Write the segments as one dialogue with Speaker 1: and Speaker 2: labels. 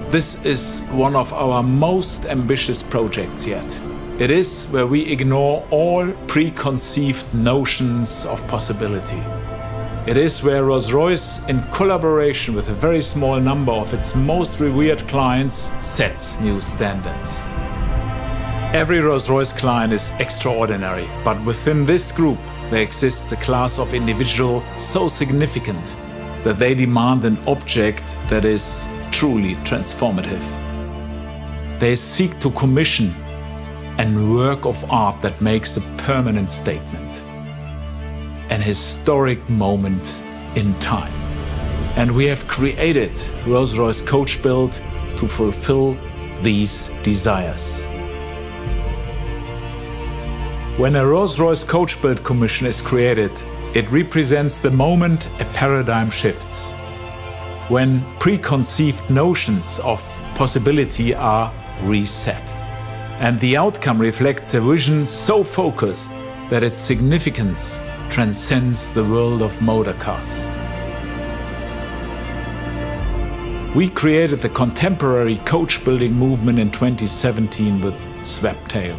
Speaker 1: This is one of our most ambitious projects yet. It is where we ignore all preconceived notions of possibility. It is where Rolls-Royce, in collaboration with a very small number of its most revered clients, sets new standards. Every Rolls-Royce client is extraordinary, but within this group there exists a class of individual so significant that they demand an object that is truly transformative. They seek to commission a work of art that makes a permanent statement, an historic moment in time. And we have created Rolls-Royce Coach Build to fulfill these desires. When a Rolls-Royce Coach Build commission is created, it represents the moment a paradigm shifts, when preconceived notions of possibility are reset. And the outcome reflects a vision so focused that its significance transcends the world of motor cars. We created the contemporary coach building movement in 2017 with Sweptail.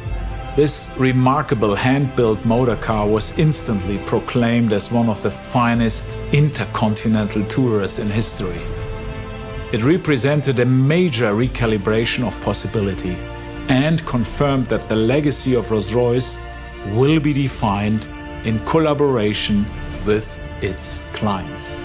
Speaker 1: This remarkable hand-built motor car was instantly proclaimed as one of the finest intercontinental tourers in history. It represented a major recalibration of possibility and confirmed that the legacy of Rolls-Royce will be defined in collaboration with its clients.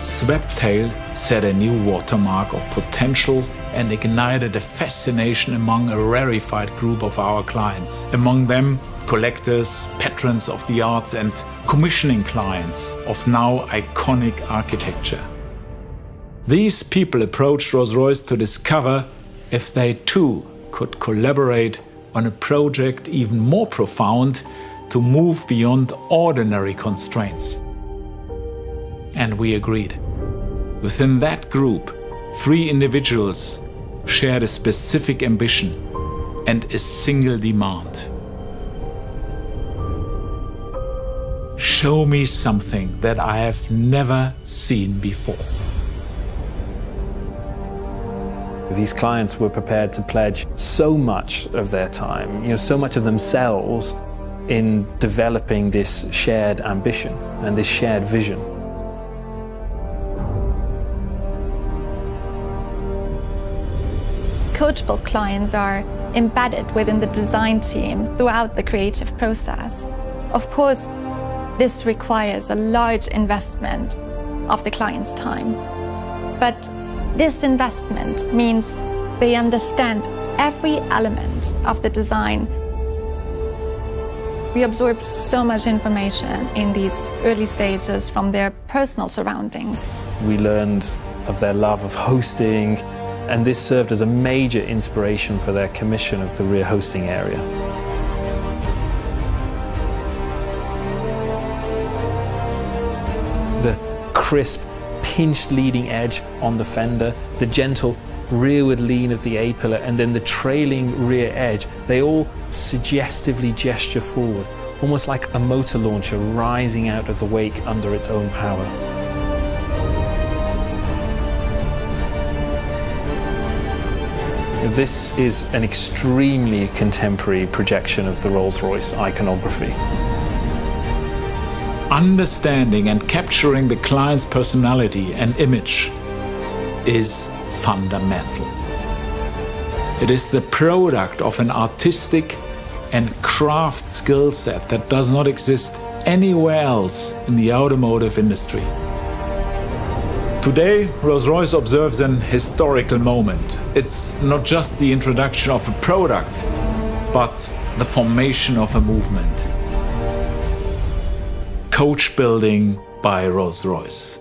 Speaker 1: Sweptail set a new watermark of potential and ignited a fascination among a rarefied group of our clients. Among them, collectors, patrons of the arts and commissioning clients of now iconic architecture. These people approached Rolls-Royce to discover if they too could collaborate on a project even more profound to move beyond ordinary constraints. And we agreed. Within that group, 3 individuals shared a specific ambition and a single demand. Show me something that I have never seen before.
Speaker 2: These clients were prepared to pledge so much of their time, so much of themselves in developing this shared ambition and this shared vision.
Speaker 3: Coach Build clients are embedded within the design team throughout the creative process. Of course, this requires a large investment of the client's time. But this investment means they understand every element of the design. We absorb so much information in these early stages from their personal surroundings.
Speaker 2: We learned of their love of hosting, and this served as a major inspiration for their commission of the rear hosting area. The crisp, pinched leading edge on the fender, the gentle rearward lean of the A-pillar, and then the trailing rear edge, they all suggestively gesture forward, almost like a motor launcher rising out of the wake under its own power. This is an extremely contemporary projection of the Rolls-Royce iconography.
Speaker 1: Understanding and capturing the client's personality and image is fundamental. It is the product of an artistic and craft skill set that does not exist anywhere else in the automotive industry. Today, Rolls-Royce observes an historical moment. It's not just the introduction of a product, but the formation of a movement. Coach building by Rolls-Royce.